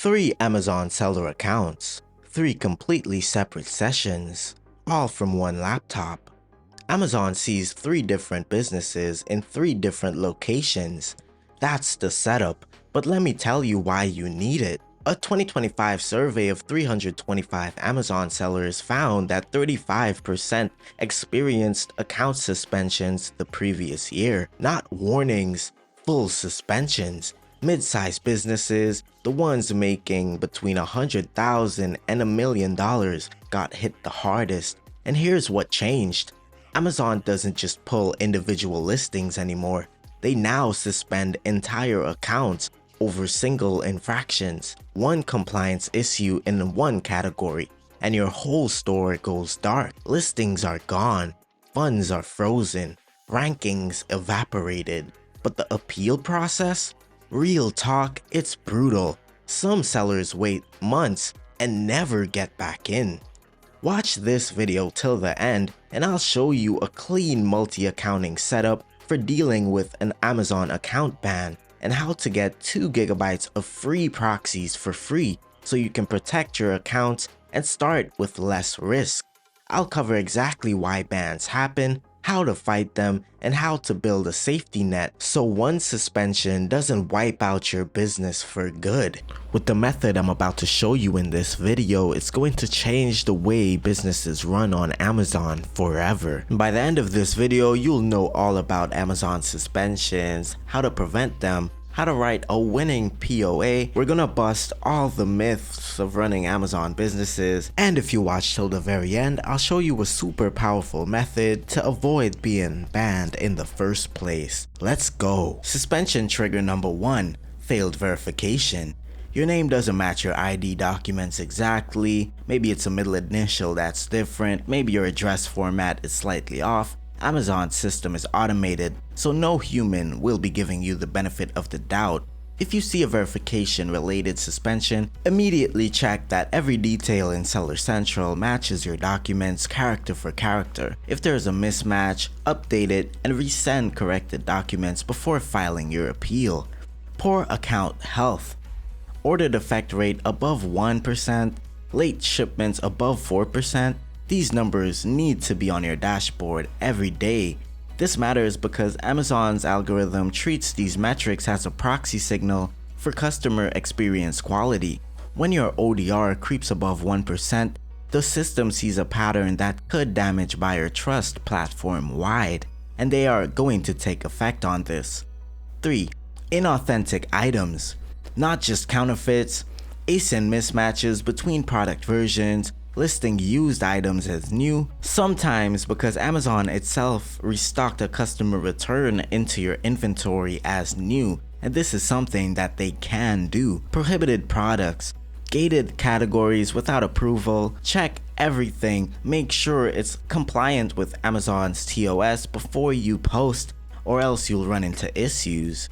3 Amazon seller accounts, 3 completely separate sessions, all from one laptop. Amazon sees 3 different businesses in 3 different locations. That's the setup, but let me tell you why you need it. A 2025 survey of 325 Amazon sellers found that 35% experienced account suspensions the previous year. Not warnings, full suspensions. Mid-sized businesses, the ones making between $100,000 and $1 million, got hit the hardest. And here's what changed. Amazon doesn't just pull individual listings anymore. They now suspend entire accounts over single infractions. One compliance issue in one category, and your whole store goes dark. Listings are gone, funds are frozen, rankings evaporated. But the appeal process? Real talk, it's brutal. Some sellers wait months and never get back in. Watch this video till the end and I'll show you a clean multi-accounting setup for dealing with an Amazon account ban and how to get 2 GB of free proxies for free so you can protect your accounts and start with less risk. I'll cover exactly why bans happen, how to fight them, and how to build a safety net so one suspension doesn't wipe out your business for good. With the method I'm about to show you in this video, it's going to change the way businesses run on Amazon forever. By the end of this video, you'll know all about Amazon suspensions, how to prevent them, how to write a winning POA. We're gonna bust all the myths of running Amazon businesses, and if you watch till the very end, I'll show you a super powerful method to avoid being banned in the first place. Let's go. Suspension trigger number 1, failed verification. Your name doesn't match your ID documents exactly, maybe it's a middle initial that's different, maybe your address format is slightly off. Amazon's system is automated, so no human will be giving you the benefit of the doubt. If you see a verification-related suspension, immediately check that every detail in Seller Central matches your documents character for character. If there is a mismatch, update it and resend corrected documents before filing your appeal. Poor account health. Order defect rate above 1%, late shipments above 4%. These numbers need to be on your dashboard every day. This matters because Amazon's algorithm treats these metrics as a proxy signal for customer experience quality. When your ODR creeps above 1%, the system sees a pattern that could damage buyer trust platform-wide, and they are going to take effect on this. 3. Inauthentic items. Not just counterfeits, ASIN mismatches between product versions, listing used items as new, sometimes because Amazon itself restocked a customer return into your inventory as new, and this is something that they can do. Prohibited products, gated categories without approval, check everything, make sure it's compliant with Amazon's TOS before you post, or else you'll run into issues.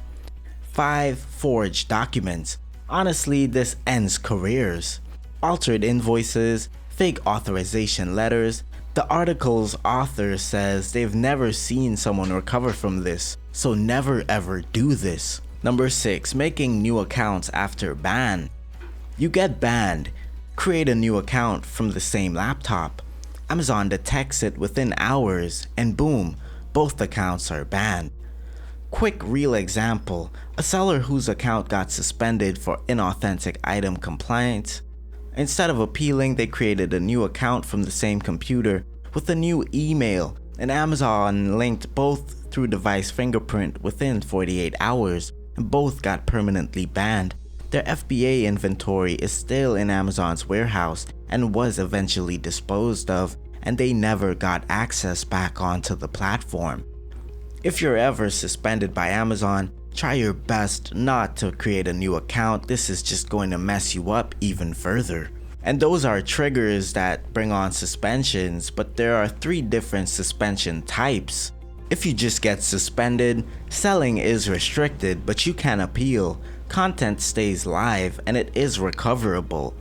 5. Forged documents. Honestly, this ends careers. Altered invoices, fake authorization letters. The article's author says they've never seen someone recover from this, so never ever do this. Number 6. Making new accounts after ban. You get banned, create a new account from the same laptop. Amazon detects it within hours and boom, both accounts are banned. Quick real example, a seller whose account got suspended for inauthentic item compliance. Instead of appealing, they created a new account from the same computer with a new email, and Amazon linked both through device fingerprint within 48 hours, and both got permanently banned. Their FBA inventory is still in Amazon's warehouse and was eventually disposed of, and they never got access back onto the platform. If you're ever suspended by Amazon, try your best not to create a new account. This is just going to mess you up even further. And those are triggers that bring on suspensions, but there are 3 different suspension types. If you just get suspended, selling is restricted, but you can appeal. Content stays live and it is recoverable.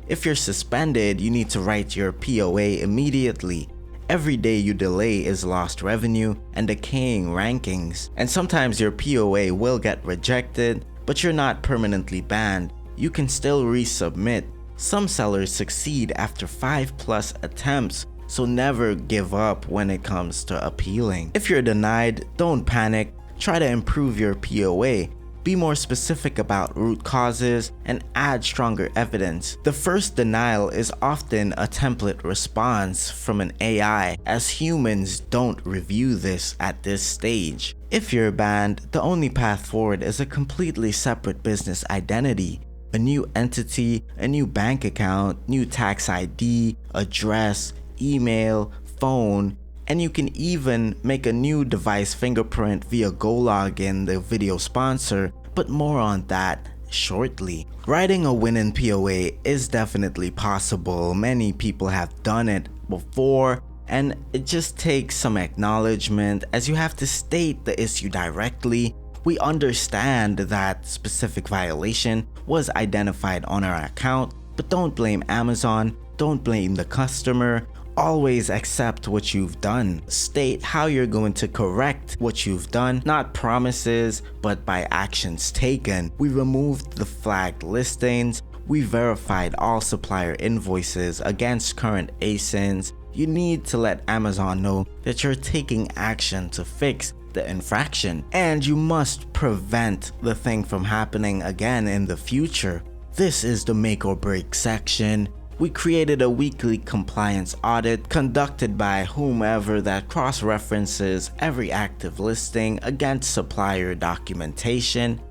If you're suspended, you need to write your POA immediately. Every day you delay is lost revenue and decaying rankings, and sometimes your POA will get rejected, but you're not permanently banned. you can still resubmit. Some sellers succeed after 5+ attempts, so never give up when it comes to appealing. If you're denied, don't panic. Try to improve your POA. Be more specific about root causes and add stronger evidence. The first denial is often a template response from an AI, as humans don't review this at this stage. If you're banned, the only path forward is a completely separate business identity. A new entity, a new bank account, new tax ID, address, email, phone, and you can even make a new device fingerprint via GoLogin, the video sponsor, but more on that shortly. Writing a win in POA is definitely possible. Many people have done it before, and it just takes some acknowledgement, as you have to state the issue directly. We understand that specific violation was identified on our account, but don't blame Amazon, don't blame the customer. Always accept what you've done. State how you're going to correct what you've done, not promises, but by actions taken. We removed the flagged listings. We verified all supplier invoices against current ASINs. You need to let Amazon know that you're taking action to fix the infraction, and you must prevent the thing from happening again in the future. This is the make or break section. We created a weekly compliance audit conducted by whomever that cross-references every active listing against supplier documentation.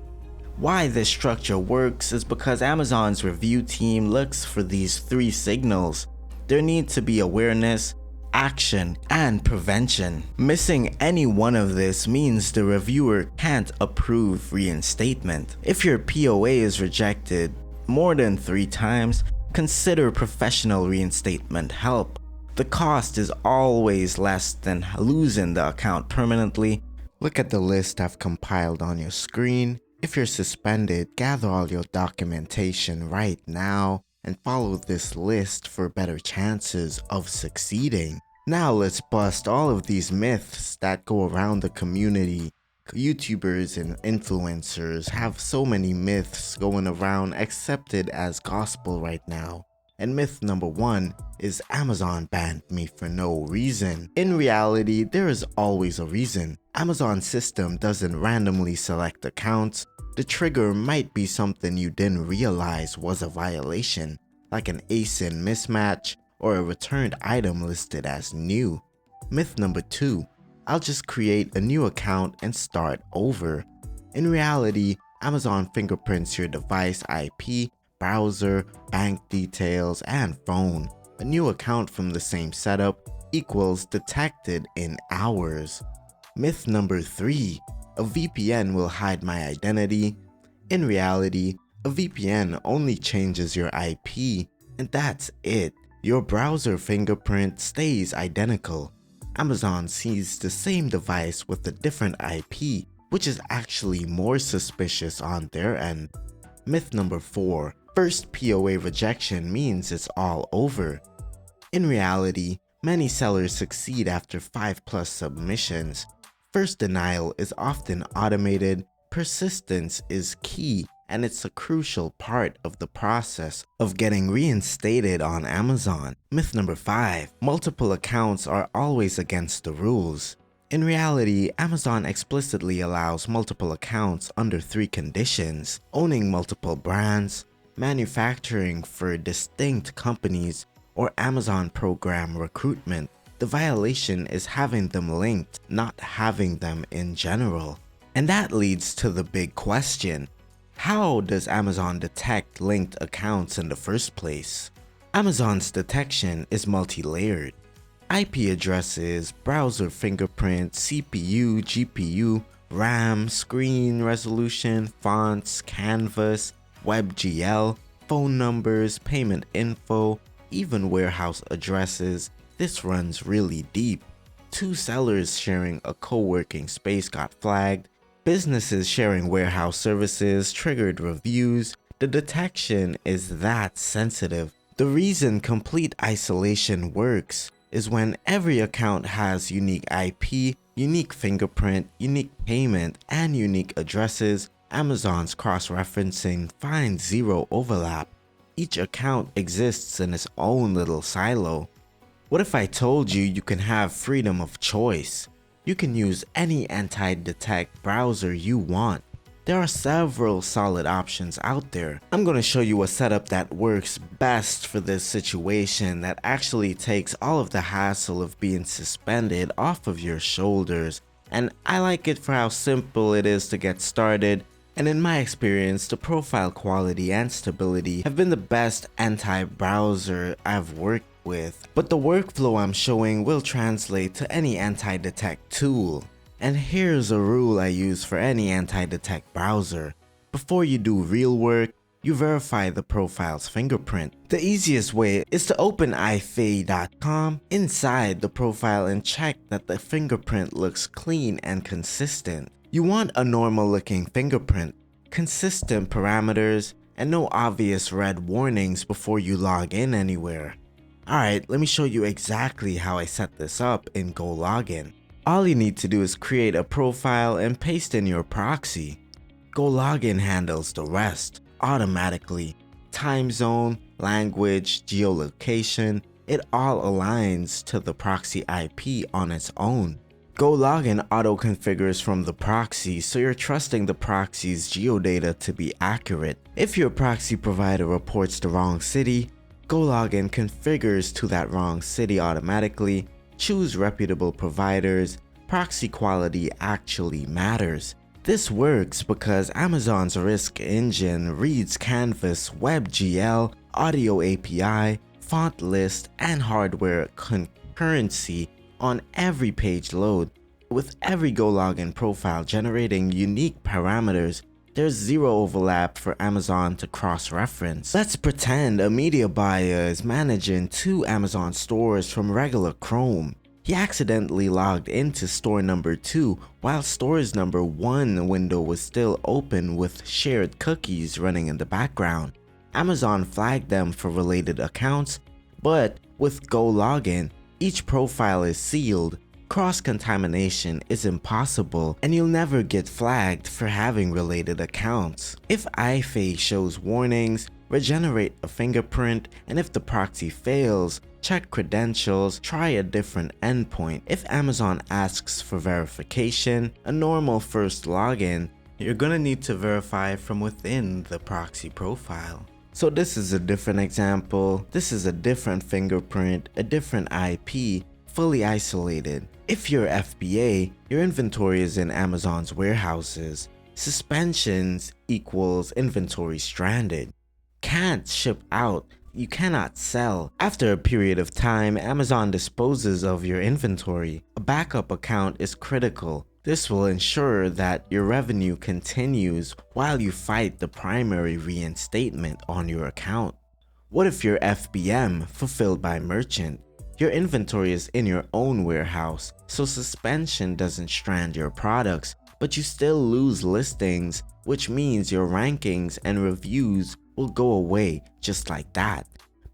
Why this structure works is because Amazon's review team looks for these 3 signals. There needs to be awareness, action, and prevention. Missing any one of this means the reviewer can't approve reinstatement. If your POA is rejected more than 3 times, consider professional reinstatement help. The cost is always less than losing the account permanently. Look at the list I've compiled on your screen. If you're suspended, gather all your documentation right now and follow this list for better chances of succeeding. Now let's bust all of these myths that go around the community. YouTubers and influencers have so many myths going around accepted as gospel right now. And myth number 1 is Amazon banned me for no reason. In reality, there is always a reason. Amazon's system doesn't randomly select accounts. The trigger might be something you didn't realize was a violation, like an ASIN mismatch or a returned item listed as new. Myth number 2. I'll just create a new account and start over. In reality, Amazon fingerprints your device IP, browser, bank details, and phone. A new account from the same setup equals detected in hours. Myth number 3. A VPN will hide my identity. In reality, a VPN only changes your IP, and that's it. Your browser fingerprint stays identical. Amazon sees the same device with a different IP, which is actually more suspicious on their end. Myth number 4. First POA rejection means it's all over. In reality, many sellers succeed after 5+ submissions. First denial is often automated. Persistence is key, and it's a crucial part of the process of getting reinstated on Amazon. Myth number 5. Multiple accounts are always against the rules. In reality, Amazon explicitly allows multiple accounts under 3 conditions: owning multiple brands, manufacturing for distinct companies, or Amazon program recruitment. The violation is having them linked, not having them in general. And that leads to the big question. How does Amazon detect linked accounts in the first place? Amazon's detection is multi-layered. IP addresses, browser fingerprint, CPU, GPU, RAM, screen resolution, fonts, canvas, WebGL, phone numbers, payment info, even warehouse addresses. This runs really deep. 2 sellers sharing a co-working space got flagged. Businesses sharing warehouse services triggered reviews. The detection is that sensitive. The reason complete isolation works is when every account has unique IP, unique fingerprint, unique payment, and unique addresses. Amazon's cross-referencing finds zero overlap. Each account exists in its own little silo. What if I told you you can have freedom of choice? You can use any anti-detect browser you want. There are several solid options out there. I'm going to show you a setup that works best for this situation that actually takes all of the hassle of being suspended off of your shoulders. And I like it for how simple it is to get started. And in my experience, the profile quality and stability have been the best anti-browser I've worked with. But the workflow I'm showing will translate to any anti-detect tool. And here's a rule I use for any anti-detect browser. Before you do real work, you verify the profile's fingerprint. The easiest way is to open iFay.com inside the profile and check that the fingerprint looks clean and consistent. You want a normal looking fingerprint, consistent parameters, and no obvious red warnings before you log in anywhere. Alright, let me show you exactly how I set this up in GoLogin. All you need to do is create a profile and paste in your proxy. GoLogin handles the rest automatically. Time zone, language, geolocation, it all aligns to the proxy IP on its own. GoLogin auto-configures from the proxy, so you're trusting the proxy's geodata to be accurate. If your proxy provider reports the wrong city, GoLogin configures to that wrong city automatically. Choose reputable providers. Proxy quality actually matters. This works because Amazon's risk engine reads Canvas, WebGL, Audio API, font list, and hardware concurrency on every page load. With every GoLogin profile generating unique parameters, there's zero overlap for Amazon to cross-reference. Let's pretend a media buyer is managing 2 Amazon stores from regular Chrome. He accidentally logged into store number 2 while stores number 1 window was still open with shared cookies running in the background. Amazon flagged them for related accounts, but with GoLogin, each profile is sealed. Cross-contamination is impossible and you'll never get flagged for having related accounts. If iFay shows warnings, regenerate a fingerprint, and if the proxy fails, check credentials, try a different endpoint. If Amazon asks for verification, a normal first login, you're gonna need to verify from within the proxy profile. So this is a different example, this is a different fingerprint, a different IP, fully isolated. If you're FBA, your inventory is in Amazon's warehouses. Suspensions equals inventory stranded. Can't ship out, you cannot sell. After a period of time, Amazon disposes of your inventory. A backup account is critical. This will ensure that your revenue continues while you fight the primary reinstatement on your account. What if you're FBM, fulfilled by merchant? Your inventory is in your own warehouse, so suspension doesn't strand your products, but you still lose listings, which means your rankings and reviews will go away just like that.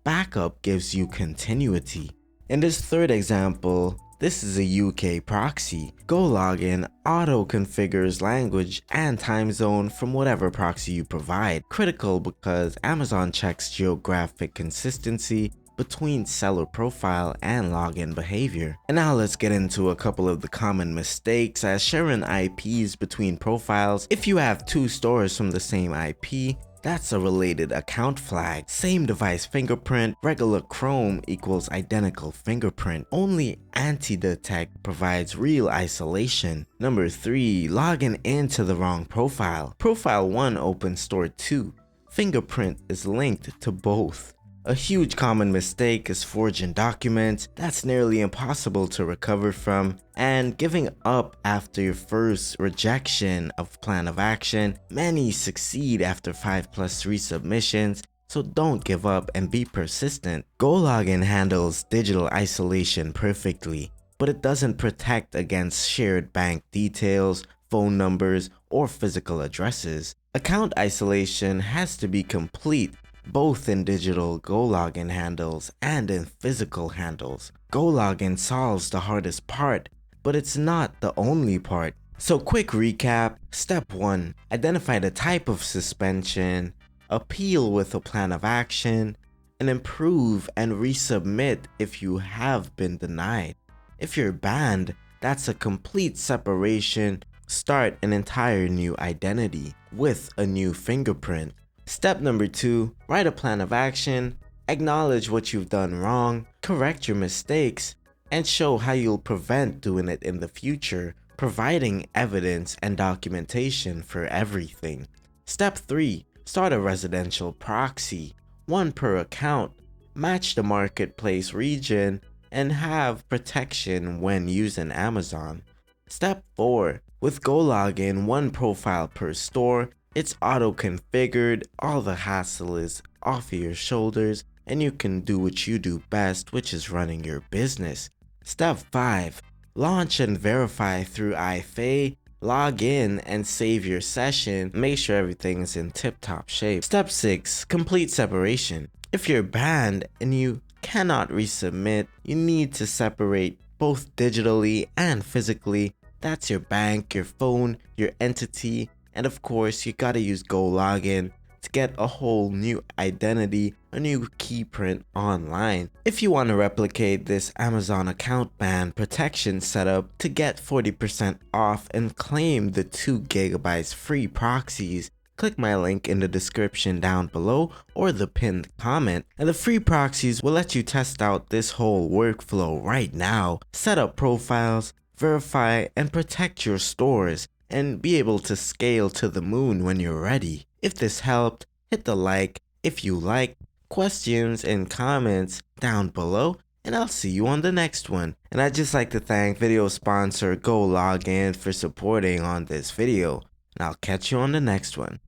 Backup gives you continuity. In this third example, this is a UK proxy. GoLogin auto-configures language and time zone from whatever proxy you provide. Critical because Amazon checks geographic consistency between seller profile and login behavior. And now let's get into a couple of the common mistakes as sharing IPs between profiles. If you have 2 stores from the same IP, that's a related account flag. Same device fingerprint, regular Chrome equals identical fingerprint. Only antidetect provides real isolation. Number 3, logging into the wrong profile. Profile 1 opens store 2. Fingerprint is linked to both. A huge common mistake is forging documents. That's nearly impossible to recover from, and giving up after your first rejection of plan of action. Many succeed after 5+ resubmissions, so don't give up and be persistent. GoLogin handles digital isolation perfectly, but it doesn't protect against shared bank details, phone numbers, or physical addresses. Account isolation has to be complete, both in digital GoLogin handles and in physical handles. GoLogin solves the hardest part, but it's not the only part. So quick recap. Step 1. Identify the type of suspension, appeal with a plan of action, and improve and resubmit if you have been denied. If you're banned, that's a complete separation. Start an entire new identity with a new fingerprint. Step number 2, write a plan of action, acknowledge what you've done wrong, correct your mistakes, and show how you'll prevent doing it in the future, providing evidence and documentation for everything. Step 3, start a residential proxy, one per account, match the marketplace region, and have protection when using Amazon. Step 4, with GoLogin, one profile per store, it's auto-configured, all the hassle is off your shoulders, and you can do what you do best, which is running your business. Step 5, launch and verify through iFA, log in and save your session, make sure everything is in tip-top shape. Step 6, complete separation. If you're banned and you cannot resubmit, you need to separate both digitally and physically. That's your bank, your phone, your entity, and of course you gotta use GoLogin to get a whole new identity, a new keyprint online. If you want to replicate this Amazon account ban protection setup to get 40% off and claim the 2 GB free proxies, click my link in the description down below or the pinned comment, and the free proxies will let you test out this whole workflow right now, set up profiles, verify and protect your stores, and be able to scale to the moon when you're ready. If this helped, hit the like if you liked, questions and comments down below, and I'll see you on the next one. And I'd just like to thank video sponsor GoLogin for supporting on this video, and I'll catch you on the next one.